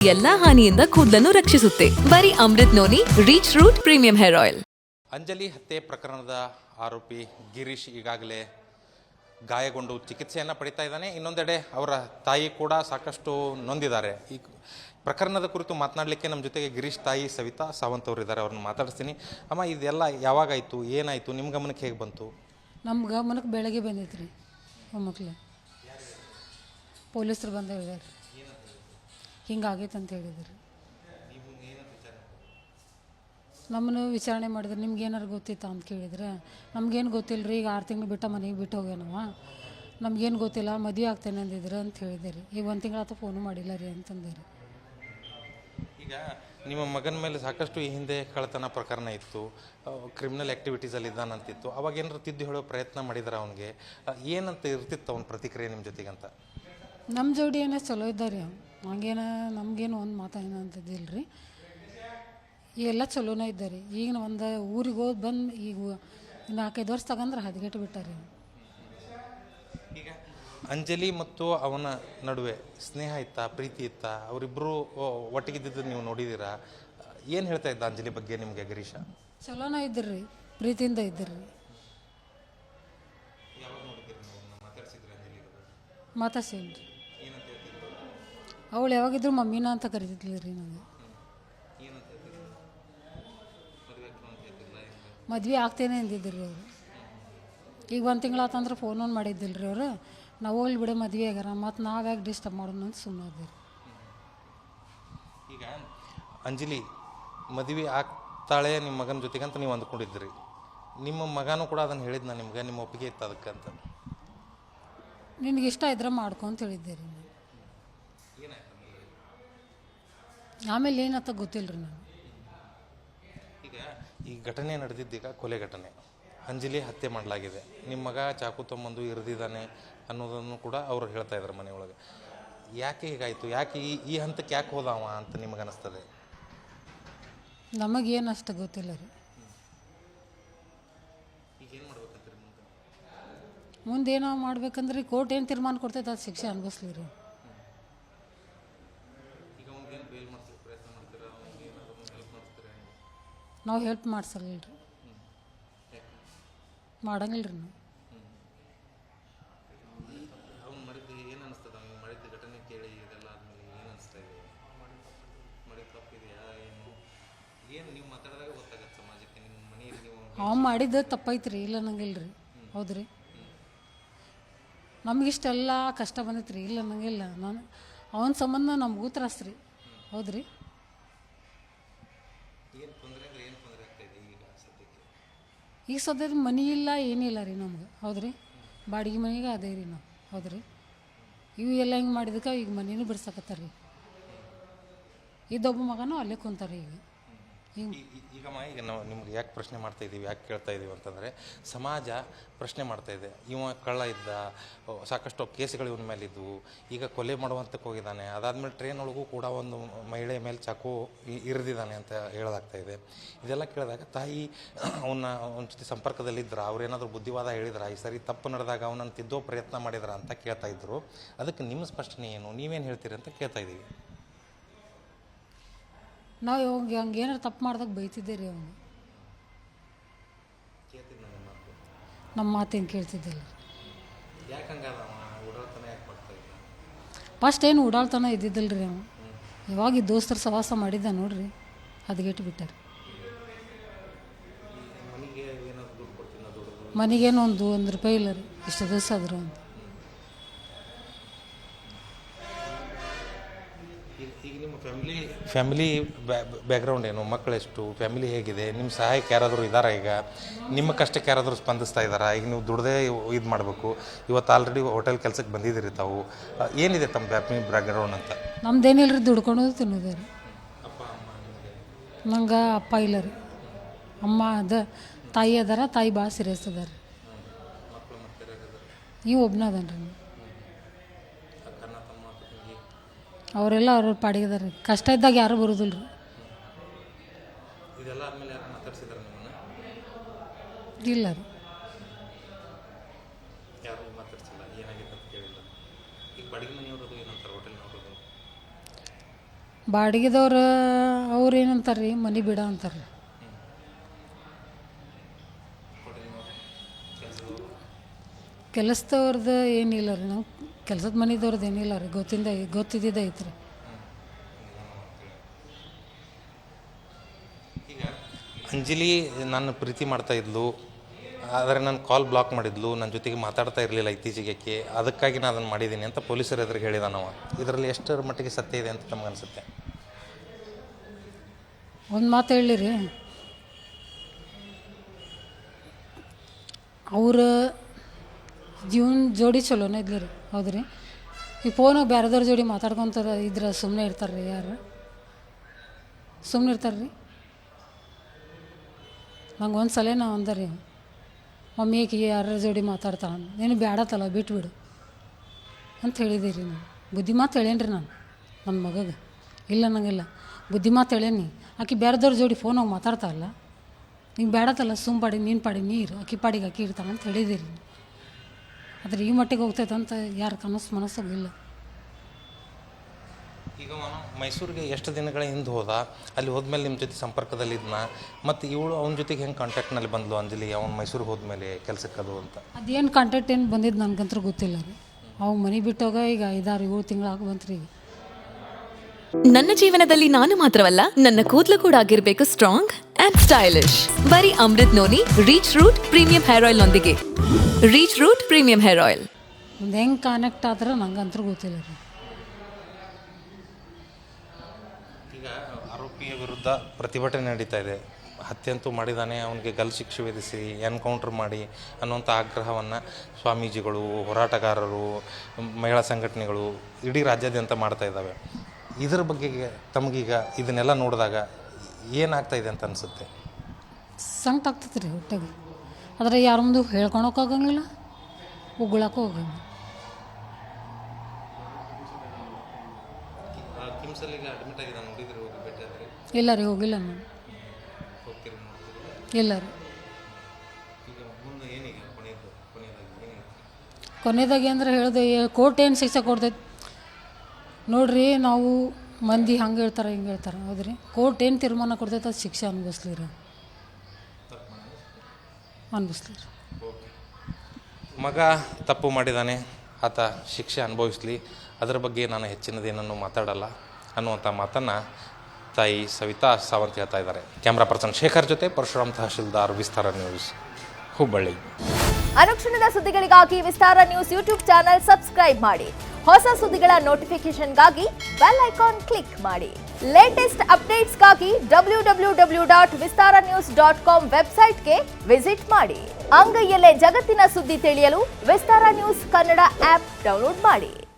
ಎಲ್ಲಾ ಹಾನಿಯಿಂದ ಕೂದಲನ್ನು ರಕ್ಷಿಸುತ್ತೆ. ಬರೀ Amrit noni reach root premium hair oil. Anjali ಹತ್ಯೆ ಪ್ರಕರಣದ ಆರೋಪಿ ಗಿರೀಶ್ ಈಗಾಗಲೇ ಗಾಯಗೊಂಡು ಚಿಕಿತ್ಸೆಯನ್ನು ಪಡಿತಾ ಇದ್ದಾನೆ. ಇನ್ನೊಂದೆಡೆ ಅವರ ತಾಯಿ ಕೂಡ ಸಾಕಷ್ಟು ನೊಂದಿದ್ದಾರೆ. ಈ ಪ್ರಕರಣದ ಕುರಿತು ಮಾತನಾಡಲಿಕ್ಕೆ ನಮ್ಮ ಜೊತೆಗೆ ಗಿರೀಶ್ ತಾಯಿ ಸವಿತಾ ಸಾವಂತ್ ಅವರು ಇದ್ದಾರೆ. ಅವ್ರನ್ನ ಮಾತಾಡಿಸ್ತೀನಿ. ಅಮ್ಮ, ಇದೆಲ್ಲ ಯಾವಾಗಾಯಿತು, ಏನಾಯಿತು, ನಿಮ್ಮ ಗಮನಕ್ಕೆ ಹೇಗೆ ಬಂತು? ನಮ್ಮ ಗಮನಕ್ಕೆ ಬೆಳಗ್ಗೆ ಬಂದೈತೆ ರೀ. ಮೊಮ್ಮಕ್ಳು ಪೊಲೀಸರು ಬಂದು ಹೇಳಿದಾರೆ, ಹಿಂಗಾಗೈತೆ ಅಂತ ಹೇಳಿದ್ರು. ನಮ್ಮನ್ನು ವಿಚಾರಣೆ ಮಾಡಿದ್ರೆ ನಿಮ್ಗೆ ಏನಾರು ಗೊತ್ತಿತ್ತಾ ಅಂತ ಕೇಳಿದ್ರೆ, ನಮ್ಗೇನು ಗೊತ್ತಿಲ್ಲ ರೀ, ಈಗ 6 ತಿಂಗಳು ಬಿಟ್ಟ ಮನೆಗೆ ಬಿಟ್ಟು ಹೋಗ್ಯಾನವ, ನಮ್ಗೇನು ಗೊತ್ತಿಲ್ಲ, ಮದುವೆ ಆಗ್ತೇನೆ ಅಂದಿದ್ರು ಅಂತ ಹೇಳಿದೆ ರೀ. ಈಗ 1 ತಿಂಗಳಾತ ಫೋನು ಮಾಡಿಲ್ಲ ರೀ ಅಂತಂದೆ ರೀ. ಈಗ ನಿಮ್ಮ ಮಗನ ಮೇಲೆ ಸಾಕಷ್ಟು ಈ ಹಿಂದೆ ಕಳ್ಳತನ ಪ್ರಕರಣ ಇತ್ತು, ಕ್ರಿಮಿನಲ್ ಆ್ಯಕ್ಟಿವಿಟೀಸಲ್ಲಿ ಇದ್ದಾನಂತಿತ್ತು. ಅವಾಗ ಏನಾರು ತಿದ್ದು ಹೇಳೋ ಪ್ರಯತ್ನ ಮಾಡಿದ್ರೆ ಅವನಿಗೆ ಏನಂತ ಇರ್ತಿತ್ತು ಅವನ ಪ್ರತಿಕ್ರಿಯೆ ನಿಮ್ಮ ಜೊತೆಗಂತ? ನಮ್ಮ ಜೋಡಿ ಏನೋ ಚಲೋ ಇದ್ದಾರೆ. ಹಂಗೇನ ನಮಗೇನು ಒಂದು ಮಾತಾಡೋಣ ಅಂತದ್ದಿಲ್ಲ ರೀ. ಎಲ್ಲ ಚಲೋನೇ ಇದ್ದಾರೆ. ಈಗ ಒಂದು ಊರಿಗೆ ಹೋಗಿ ಬಂದು ಈಗ 4-5 ವರ್ಷ ತಗಂದ್ರೆ ಹದಗೆಟ್ಟು ಬಿಟ್ಟಾರೆ. ಈಗ ಅಂಜಲಿ ಮತ್ತು ಅವನ ನಡುವೆ ಸ್ನೇಹ ಇತ್ತಾ, ಪ್ರೀತಿ ಇತ್ತಾ? ಅವರಿಬ್ಬರು ಒಟ್ಟಿಗಿದ್ದು ನೀವು ನೋಡಿದ್ದೀರಾ? ಏನು ಹೇಳ್ತಾ ಇದ್ದ ಅಂಜಲಿ ಬಗ್ಗೆ ನಿಮಗೆ ಗಿರೀಶ? ಚಲೋನೇ ಇದ್ದರು, ಪ್ರೀತಿಯಿಂದ ಇದ್ದರು. ಮಾತಾಡ್ಸೇನು ರೀ. ಅವಳು ಯಾವಾಗಿದ್ರು ಮಮ್ಮಿನ ಅಂತ ಕರಿತಿದ್ಲಿ ರೀ. ನನಗೆ ಮದ್ವೆ ಆಗ್ತೇನೆ ಅಂದಿದ್ದರು ರೀ ಅವರು. ಈಗ 1 ತಿಂಗಳಾತಂದ್ರೆ ಫೋನ್ ಮಾಡಿದ್ದಿಲ್ಲ ರೀ ಅವರು. ನಾವು ಹೋಗ್ಲಿ ಬಿಡ, ಮದುವೆ ಆಗ್ಯಾರ, ಮತ್ತು ನಾವ್ಯಾಕೆ ಡಿಸ್ಟರ್ಬ್ ಮಾಡೋಣ ಅಂತ ಸುಮ್ಮನೆ. ಈಗ ಅಂಜಲಿ ಮದುವೆ ಆಗ್ತಾಳೆ ನಿಮ್ಮ ಮಗನ ಜೊತೆಗೆ ಅಂತ ನೀವು ಅಂದ್ಕೊಂಡಿದ್ರಿ. ನಿಮ್ಮ ಮಗನೂ ಕೂಡ ಅದನ್ನು ಹೇಳಿದ್ನ ನಿಮ್ಗೆ, ನಿಮ್ಮ ಒಪ್ಪಿಗೆ ಇತ್ತು ಅದಕ್ಕಂತ? ನಿನಗೆ ಇಷ್ಟ ಇದ್ರೆ ಮಾಡ್ಕೊ ಅಂತ ಹೇಳಿದ್ದೆ ರೀ. ಆಮೇಲೆ ಏನಂತ ಗೊತ್ತಿಲ್ಲ ರೀ ನಾನು. ಈಗ ಈ ಘಟನೆ ನಡೆದಿದ್ದೀಗ ಕೊಲೆ ಘಟನೆ, ಅಂಜಲಿ ಹತ್ಯೆ ಮಾಡಲಾಗಿದೆ. ನಿಮ್ಮ ಮಗ ಚಾಕು ತೊಗೊಂಬಂದು ಇರಿದಿದ್ದಾನೆ ಅನ್ನೋದನ್ನು ಕೂಡ ಅವರು ಹೇಳ್ತಾ ಇದ್ದಾರೆ ಮನೆಯೊಳಗೆ. ಯಾಕೆ ಹೀಗಾಯಿತು, ಯಾಕೆ ಈ ಹಂತಕ್ಕೆ ಯಾಕೆ ಹೋದವ ಅಂತ ನಿಮಗೆ ಅನಿಸ್ತದೆ? ನಮಗೇನು ಅಷ್ಟು ಗೊತ್ತಿಲ್ಲ ರೀ. ಈಗೇನು ಮಾಡ್ಬೇಕಂತೀರಿ ಮುಂದೆ? ಮುಂದೇನೋ ಮಾಡ್ಬೇಕಂದ್ರೆ ಕೋರ್ಟ್ ಏನು ತೀರ್ಮಾನ ಕೊಡ್ತೈತೆ ಅದು ಶಿಕ್ಷೆ ಅನ್ಭವಿಸ್ಲಿ ರೀ. ನಾವು ಹೆಲ್ಪ್ ಮಾಡ್ಸಲ್ಲ ರೀ, ಮಾಡಂಗಿಲ್ಲ ರೀ ನಾವು. ಅವ್ನು ಮಾಡಿದ್ದು ಏನು ಅನಿಸ್ತದ? ಅವ್ನು ಮಾಡಿದ್ದು ಘಟನೆ ಕೇಳಿ ಇದೆಲ್ಲ ಆದಮೇಲೆ ಏನು ಅನಿಸ್ತಾ ಇದೆ? ಮಾಡಿದ ತಪ್ಪಿದೆಯಾ ಏನು ನೀವು ಮಾತಾಡಿದಾಗ ಗೊತ್ತಾಗತ್ತೆ ಸಮಾಜಕ್ಕೆ, ನಿಮ್ಮ ಮನೆಯಲ್ಲಿ ನೀವು ಅವ್ನು ಮಾಡಿದ್ದು ತಪ್ಪೈತೆ ರೀ, ಇಲ್ಲ ಅನ್ನಂಗಿಲ್ಲ ರೀ. ಹೌದು ರೀ, ನಮಗಿಷ್ಟೆಲ್ಲ ಕಷ್ಟ ಬಂದೈತೆ ರೀ, ಇಲ್ಲ ಅನ್ನಂಗಿಲ್ಲ. ನಾನು ಅವನ ಸಂಬಂಧ ನಮಗೂ ತ್ರಾಸ ರೀ. ಹೌದು ರೀ. ಈಗ ಸದ್ಯದ ಮನೆ ಇಲ್ಲ, ಏನಿಲ್ಲ ರೀ ನಮ್ಗೆ. ಹೌದು ರೀ, ಬಾಡಿಗೆ ಮನೆಗೆ ಅದೇ ರೀ ನಾವು. ಹೌದು ರೀ, ಇವು ಎಲ್ಲ ಹಿಂಗೆ ಮಾಡಿದಕ್ಕೆ ಈಗ ಮನೇನೂ ಬಿಡ್ಸಕತ್ತಾರ ರೀ. ಇದೊಬ್ಬ ಮಗನೂ ಅಲ್ಲೇ ಕುಂತಾರೆ ಈಗ. ಈಗ ನಾವು ನಿಮ್ಗೆ ಯಾಕೆ ಪ್ರಶ್ನೆ ಮಾಡ್ತಾ ಇದ್ದೀವಿ, ಯಾಕೆ ಕೇಳ್ತಾ ಇದ್ದೀವಿ ಅಂತಂದರೆ, ಸಮಾಜ ಪ್ರಶ್ನೆ ಮಾಡ್ತಾ ಇದೆ. ಇವ ಕಳ್ಳ ಇದ್ದ, ಸಾಕಷ್ಟು ಕೇಸುಗಳು ಇವನ ಮೇಲೆ ಇದ್ದವು, ಈಗ ಕೊಲೆ ಮಾಡುವಂತಕ್ಕೆ ಹೋಗಿದ್ದಾನೆ. ಅದಾದಮೇಲೆ ಟ್ರೈನ್ ಒಳಗೂ ಕೂಡ ಒಂದು ಮಹಿಳೆಯ ಮೇಲೆ ಚಾಕು ಇರಿದಿದ್ದಾನೆ ಅಂತ ಹೇಳೋದಾಗ್ತಾ ಇದೆ. ಇದೆಲ್ಲ ಕೇಳಿದಾಗ ತಾಯಿ ಅವನ ಜೊತೆ ಸಂಪರ್ಕದಲ್ಲಿದ್ದರು, ಅವ್ರೇನಾದರೂ ಬುದ್ಧಿವಾದ ಹೇಳಿದ್ರ, ಈ ಸರಿ ತಪ್ಪು ನಡೆದಾಗ ಅವನನ್ನು ತಿದ್ದೋ ಪ್ರಯತ್ನ ಮಾಡಿದ್ರ ಅಂತ ಕೇಳ್ತಾ ಇದ್ದರು. ಅದಕ್ಕೆ ನಿಮ್ಮ ಸ್ಪಷ್ಟನೆ ಏನು, ನೀವೇನು ಹೇಳ್ತೀರಿ ಅಂತ ಕೇಳ್ತಾ ಇದ್ದೀವಿ. ನಾವು ಇವಾಗ ಹಂಗೇನಾರು ತಪ್ಪು ಮಾಡ್ದಾಗ ಬೈತಿದ್ದೆ ರೀ ಅವನು. ನಮ್ಮ ಮಾತೇನು ಕೇಳ್ತಿದ್ದಿಲ್ಲ. ಫಸ್ಟ್ ಏನು ಓಡಾಡ್ತಾನೆ ಇದ್ದಿದ್ದಿಲ್ಲ ರೀ ಅವನು. ಯಾವಾಗ ಈ ದೋಸ್ತರ ಸವಾಸ ಮಾಡಿದ್ದ ನೋಡ್ರಿ, ಹದಗೆಟ್ಟು ಬಿಟ್ಟಾರೆ. ಮನೆಗೇನು ಒಂದು ರೂಪಾಯಿ ಇಲ್ಲ ರೀ, ಇಷ್ಟು ದಿವಸ ಆದ್ರು ಅಂತ. ಈಗ ನಿಮ್ಮ ಫ್ಯಾಮಿಲಿ ಬ್ಯಾಕ್ಗ್ರೌಂಡ್ ಏನು, ಮಕ್ಕಳೆಷ್ಟು, ಫ್ಯಾಮಿಲಿ ಹೇಗಿದೆ, ನಿಮ್ಮ ಸಹಾಯಕ್ಕೆ ಯಾರಾದರೂ ಇದ್ದಾರಾ? ಈಗ ನಿಮ್ಮ ಕಷ್ಟಕ್ಕೆ ಯಾರಾದರೂ ಸ್ಪಂದಿಸ್ತಾ ಇದ್ದಾರಾ? ಈಗ ನೀವು ದುಡ್ದೇ ಇದು ಮಾಡಬೇಕು, ಇವತ್ತು ಆಲ್ರೆಡಿ ಹೋಟೆಲ್ ಕೆಲಸಕ್ಕೆ ಬಂದಿದ್ದೀರಿ ತಾವು. ಏನಿದೆ ತಮ್ಮ ಫ್ಯಾಮಿಲಿ ಬ್ಯಾಕ್ಗ್ರೌಂಡ್ ಅಂತ? ನಮ್ದೇನಿಲ್ಲ ರೀ, ದುಡ್ಕೊಂಡು ತಿನ್ನೋದೇ ರೀ. ನಂಗೆ ಅಪ್ಪ ಇಲ್ಲ ರೀ, ಅಮ್ಮ ತಾಯಿ ಅದಾರ. ತಾಯಿ ಭಾಳ ಸೀರಿಯಸ್ ಅದಾರ. ನೀವು ಒಬ್ಬನ ಅದಾನ ರೀ. ಅವರೆಲ್ಲ ಅವ್ರ ಪಾಡಿಗೆದಾರ ರೀ. ಕಷ್ಟ ಇದ್ದಾಗ ಯಾರೂ ಬರೋದಿಲ್ಲ ರೀ. ಇಲ್ಲ ರೀ. ಬಾಡಿಗೆದವ್ರು ಅವ್ರು ಏನಂತಾರೆ ರೀ ಮನೆ ಬಿಡ ಅಂತಾರೆ. ಕೆಲಸದವ್ರದ್ದು ಏನಿಲ್ಲ ರೀ, ನಾವು ಕೆಲಸದ ಮನೆದವ್ರದ್ದು ಏನಿಲ್ಲ ರೀ, ಗೊತ್ತಿದ್ದಿದ್ದೆ ಐತ್ರಿ. ಅಂಜಲಿ ನಾನು ಪ್ರೀತಿ ಮಾಡ್ತಾ ಇದ್ಲು, ಆದರೆ ನಾನು ಕಾಲ್ ಬ್ಲಾಕ್ ಮಾಡಿದ್ಲು, ನನ್ನ ಜೊತೆಗೆ ಮಾತಾಡ್ತಾ ಇರಲಿಲ್ಲ ಇತ್ತೀಚೆಗೆ, ಅದಕ್ಕಾಗಿ ನಾನು ಅದನ್ನು ಮಾಡಿದ್ದೀನಿ ಅಂತ ಪೊಲೀಸರ ಎದುರಿಗೆ ಹೇಳಿದ ನಾವು. ಇದರಲ್ಲಿ ಎಷ್ಟರ ಮಟ್ಟಿಗೆ ಸತ್ಯ ಇದೆ ಅಂತ ನಮ್ಗೆ ಅನಿಸುತ್ತೆ? ಒಂದು ಮಾತು ಹೇಳಿ ರೀ, ಅವ್ರ ಜೀವನ ಜೋಡಿ ಚಲೋನೇ ಇದ್ಲಿ ರೀ, ಹೌದು ರೀ. ಈ ಫೋನಾಗ ಬೇರೆದವ್ರ ಜೋಡಿ ಮಾತಾಡ್ಕೊತಾರೆ ಇದ್ರೆ ಸುಮ್ಮನೆ ಇರ್ತಾರೆ ರೀ? ಯಾರು ಸುಮ್ಮನೆ ಇರ್ತಾರೆ ರೀ? ನಂಗೆ ಒಂದು ಸಲ ನಾ ಅಂದ ರೀ, ಮಮ್ಮಿ ಈಕಿಗೆ ಯಾರ ಜೋಡಿ ಮಾತಾಡ್ತಾಳೆ, ನೀನು ಬೇಡತ್ತಲ್ಲ ಬಿಟ್ಬಿಡು ಅಂತ ಹೇಳಿದೆ ರೀ. ನಾನು ಬುದ್ಧಿ ಮಾತು ಹೇಳೇನಿ ರೀ, ನಾನು ನನ್ನ ಮಗಗೆ ಇಲ್ಲ ನಂಗಿಲ್ಲ ಬುದ್ಧಿ ಮಾತು ಹೇಳೇನಿ. ಆಕೆ ಬೇರೆದವ್ರ ಜೋಡಿ ಫೋನಾಗ ಮಾತಾಡ್ತಾರಲ್ಲ, ನೀವು ಬೇಡತ್ತಲ್ಲ ಸುಮ್ಮ ಪಾಡಿ ನೀನು ಪಾಡಿ ನೀರು ಆಕಿ ಪಾಡಿಗೆ ಆಕಿ ಇರ್ತಾಳೆ ಅಂತ ಹೇಳಿದಿರಿ. ಆದರೆ ಈ ಮಟ್ಟಿಗೆ ಹೋಗ್ತೈತೆ ಅಂತ ಯಾರು ಮನಸ್ಸಾಗಿಲ್ಲ. ಈಗ ಮೈಸೂರಿಗೆ ಎಷ್ಟು ದಿನಗಳ ಹಿಂದೆ ಹೋದ, ಅಲ್ಲಿ ಹೋದ್ಮೇಲೆ ನಿಮ್ಮ ಜೊತೆ ಸಂಪರ್ಕದಲ್ಲಿದ್ನ, ಮತ್ತು ಇವಳು ಅವನ ಜೊತೆಗೆ ಹೆಂಗೆ ಕಾಂಟ್ಯಾಕ್ಟ್ನಲ್ಲಿ ಬಂದ್ಲು ಅಂಜಲಿ ಅವ್ನು ಮೈಸೂರಿಗೆ ಹೋದ್ಮೇಲೆ ಕೆಲಸಕ್ಕದು ಅಂತ? ಅದೇನು ಕಾಂಟ್ಯಾಕ್ಟ್ ಏನು ಬಂದಿದ್ದು ನನಗಂತೂ ಗೊತ್ತಿಲ್ಲ ರೀ. ಅವು ಮನೆ ಬಿಟ್ಟೋಗ ಈಗ 5-6-7 ತಿಂಗಳಾಗಿ ಬಂತ್ರಿ. ಈಗ ನನ್ನ ಜೀವನದಲ್ಲಿ ನಾನು ಮಾತ್ರವಲ್ಲ, ನನ್ನ ಕೂದಲು ಕೂಡ ಆಗಿರ್ಬೇಕು ಸ್ಟ್ರಾಂಗ್ ಅಂಡ್ ಸ್ಟೈಲಿಶ್. ಬರೀ Amrit noni reach root premium hair oil ನೊಂದಿಗೆ. Reach root premium hair oil ಒಂದು ಹೆಂಗೆ ಕನೆಕ್ಟ್ ಆದ್ರೆ ನಂಗಂತೂ ಗೊತ್ತಿಲ್ಲ ರೀ. ಈಗ ಆರೋಪಿಯ ವಿರುದ್ಧ ಪ್ರತಿಭಟನೆ ನಡೀತಾ ಇದೆ. ಹತ್ಯಂತೂ ಮಾಡಿದ್ದಾನೆ, ಅವನಿಗೆ ಗಲ್ಲು ಶಿಕ್ಷೆ ವಿಧಿಸಿ ಎನ್ಕೌಂಟ್ರ್ ಮಾಡಿ ಅನ್ನುವಂಥ ಆಗ್ರಹವನ್ನು ಸ್ವಾಮೀಜಿಗಳು, ಹೋರಾಟಗಾರರು, ಮಹಿಳಾ ಸಂಘಟನೆಗಳು ಇಡೀ ರಾಜ್ಯಾದ್ಯಂತ ಮಾಡ್ತಾ ಇದ್ದಾವೆ. ಇದರ ಬಗ್ಗೆ ತಮಗೀಗ ಇದನ್ನೆಲ್ಲ ನೋಡಿದಾಗ ಏನಾಗ್ತಾಯಿದೆ ಅಂತ ಅನಿಸುತ್ತೆ? ಸಂಕಟ ಆಗ್ತೈತೆ ರೀ ಹೊಟ್ಟೆಗೆ. ಆದರೆ ಯಾರ ಮುಂದೆ ಹೇಳ್ಕೊಳಕ್ಕೆ ಹೋಗಂಗಿಲ್ಲ, ಉಗುಳಕ್ಕೂ ಹೋಗಂಗಿಲ್ಲ. ಇಲ್ಲ ರೀ, ಹೋಗಿಲ್ಲ ನಾನು. ಇಲ್ಲ ರೀ. ಕೊನೆಯದಾಗಿ ಅಂದ್ರೆ ಹೇಳಿದೆ, ಕೋರ್ಟ್ ಏನು ಶಿಕ್ಷೆ ಕೊಡ್ತೈತೆ ನೋಡ್ರಿ. ನಾವು ಮಂದಿ ಹಂಗೆ ಹೇಳ್ತಾರೆ ಹಿಂಗೆ ಹೇಳ್ತಾರೆ, ಹೌದ್ರಿ. ಕೋರ್ಟ್ ಏನು ತೀರ್ಮಾನ ಕೊಡ್ತೈತೆ ಅದು ಶಿಕ್ಷೆ ಅನ್ಭವಿಸ್ಲಿ ರೀ, ಅನ್ಭವಿಸ್ಲಿ ರೀ. ಮಗ ತಪ್ಪು ಮಾಡಿದ್ದಾನೆ, ಆತ ಶಿಕ್ಷೆ ಅನುಭವಿಸಲಿ, ಅದರ ಬಗ್ಗೆ ನಾನು ಹೆಚ್ಚಿನದೇನನ್ನು ಮಾತಾಡಲ್ಲ ಅನ್ನುವಂಥ ಮಾತನ್ನು ತಾಯಿ ಸವಿತಾ ಸಾವಂತ್ ಹೇಳ್ತಾ ಇದ್ದಾರೆ. ಕ್ಯಾಮ್ರಾ ಪರ್ಸನ್ ಶೇಖರ್ ಜೊತೆ ಪರಶುರಾಮ್ ತಹಶೀಲ್ದಾರ್, ವಿಸ್ತಾರ ನ್ಯೂಸ್, ಹುಬ್ಬಳ್ಳಿ. ಅನುಕ್ಷಣದ ಸುದ್ದಿಗಳಿಗಾಗಿ ವಿಸ್ತಾರ ನ್ಯೂಸ್ ಯೂಟ್ಯೂಬ್ ಚಾನೆಲ್ ಸಬ್ಸ್ಕ್ರೈಬ್ ಮಾಡಿ. ಹೊಸ ಸುದ್ದಿಗಳ ನೋಟಿಫಿಕೇಶನ್ಗಾಗಿ ಬೆಲ್ ಐಕಾನ್ ಕ್ಲಿಕ್ ಮಾಡಿ. ಲೇಟೆಸ್ಟ್ ಅಪ್ಡೇಟ್ಸ್ಗಾಗಿ www.vistaranews.com ವೆಬ್ಸೈಟ್ಗೆ ವಿಸಿಟ್ ಮಾಡಿ. ಅಂಗೈಯಲ್ಲೇ ಜಗತ್ತಿನ ಸುದ್ದಿ ತಿಳಿಯಲು ವಿಸ್ತಾರ ನ್ಯೂಸ್ ಕನ್ನಡ ಆಪ್ ಡೌನ್ಲೋಡ್ ಮಾಡಿ.